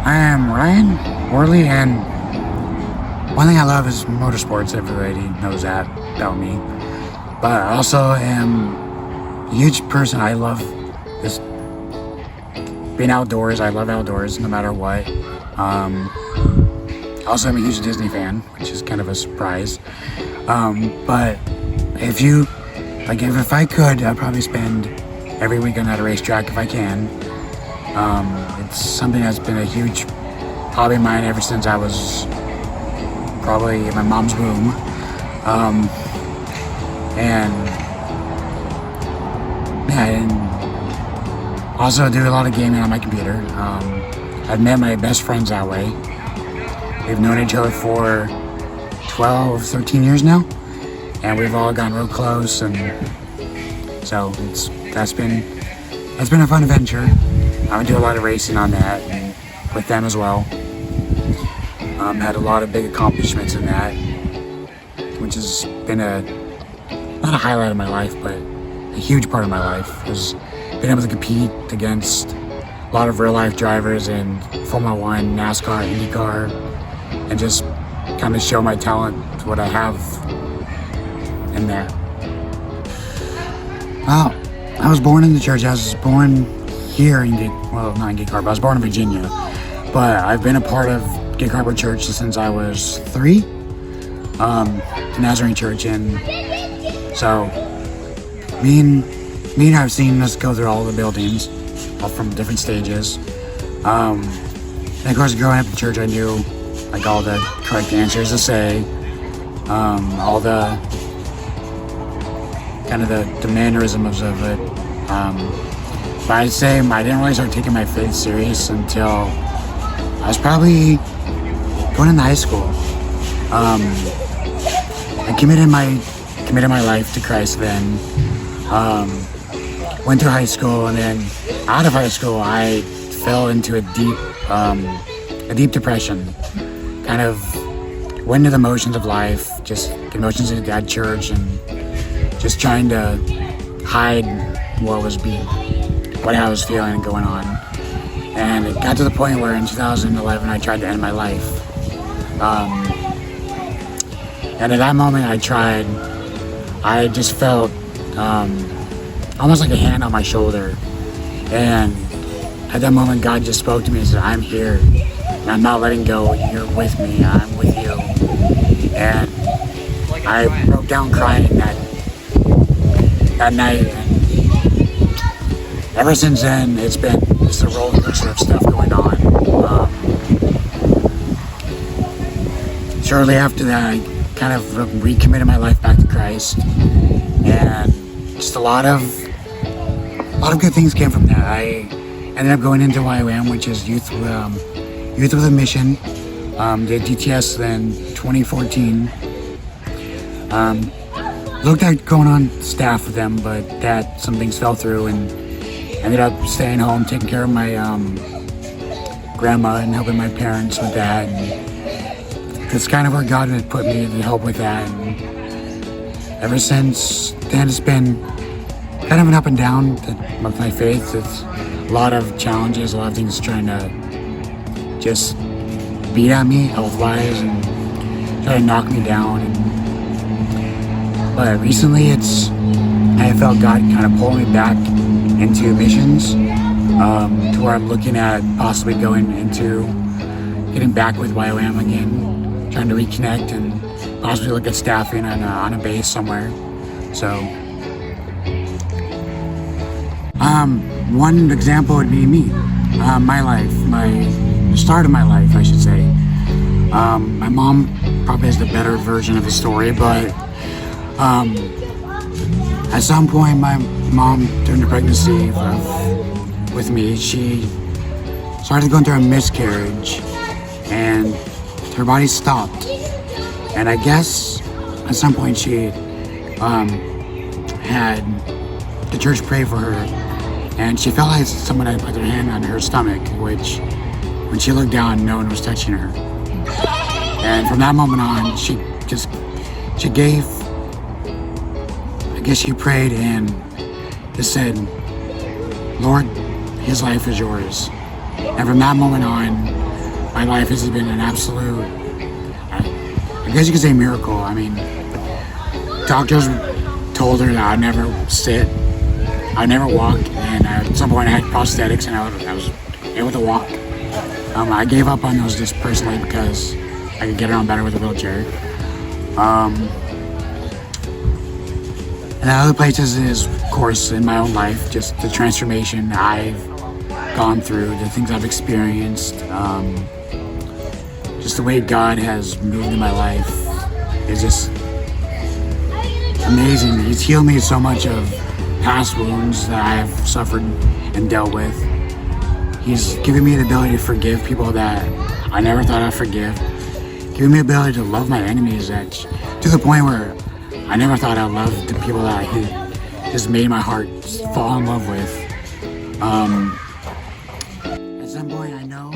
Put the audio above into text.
I am Ryan Worley, and one thing I love is motorsports. Everybody knows that about me. But I also am a huge person. I love this being outdoors. I love outdoors no matter what. Also, I'm a huge Disney fan, which is kind of a surprise. But if I could, I'd probably spend every weekend at a racetrack if I can. It's something that's been a huge hobby of mine ever since I was probably in my mom's womb. And also do a lot of gaming on my computer. I've met my best friends that way. We've known each other for 12, 13 years now, and we've all gotten real close, and so that's been a fun adventure. I would do a lot of racing on that and with them as well. Had a lot of big accomplishments in that, which has been not a highlight of my life, but a huge part of my life. Was being able to compete against a lot of real life drivers in Formula One, NASCAR, IndyCar, and just kind of show my talent, what I have in that. Well, I was born in the church. I was born here in not in Gig Harbor. I was born in Virginia, but I've been a part of Gig Harbor Church since I was 3, the Nazarene Church, and so me and I've seen us go through all the buildings, all from different stages. And of course, growing up in church, I knew like all the correct answers to say, all the kind of the mannerisms of it. But I'd say I didn't really start taking my faith serious until I was probably going into high school. I committed my life to Christ then. Went through high school, and then out of high school, I fell into a deep depression. Kind of went into the motions of life, just emotions at church, and just trying to hide what I was feeling and going on. And it got to the point where in 2011 I tried to end my life. And at that moment I just felt almost like a hand on my shoulder. And at that moment God just spoke to me and said, I'm here. And I'm not letting go. You're with me. I'm with you. And I broke down crying that night. And ever since then, it's a roller coaster of stuff going on. Shortly after that, I kind of recommitted my life back to Christ, and just a lot of good things came from that. I ended up going into YWAM, which is Youth with a Mission. Did DTS in 2014. Looked at going on staff with them, but some things fell through, and ended up staying home, taking care of my grandma and helping my parents with that. And that's kind of where God had put me to help with that. And ever since then, it's been kind of an up and down with my faith. It's a lot of challenges, a lot of things trying to just beat at me health-wise and try to knock me down. But recently, I felt God kind of pull me back into missions, to where I'm looking at possibly getting back with YWAM again, trying to reconnect and possibly look at staffing on a base somewhere. So, one example would be me, my life, the start of my life, I should say. My mom probably has the better version of the story, but at some point my mom, during the pregnancy with me, she started going through a miscarriage, and her body stopped. And I guess at some point she had the church pray for her, and she felt like someone had put their hand on her stomach, which when she looked down, no one was touching her. And from that moment on, she gave, I guess she prayed and just said, Lord, his life is yours. And from that moment on, my life has been an absolute, I guess you could say, miracle. I mean, doctors told her that I'd never sit, I'd never walk, and at some point I had prosthetics and I was able to walk. I gave up on those just personally because I could get around better with a wheelchair. And other places is, of course, in my own life, just the transformation I've gone through, the things I've experienced, just the way God has moved in my life is just amazing. He's healed me so much of past wounds that I have suffered and dealt with. He's given me the ability to forgive people that I never thought I'd forgive. Giving me the ability to love my enemies to the point where I never thought I'd love the people that he just made my heart fall in love with. At some point I know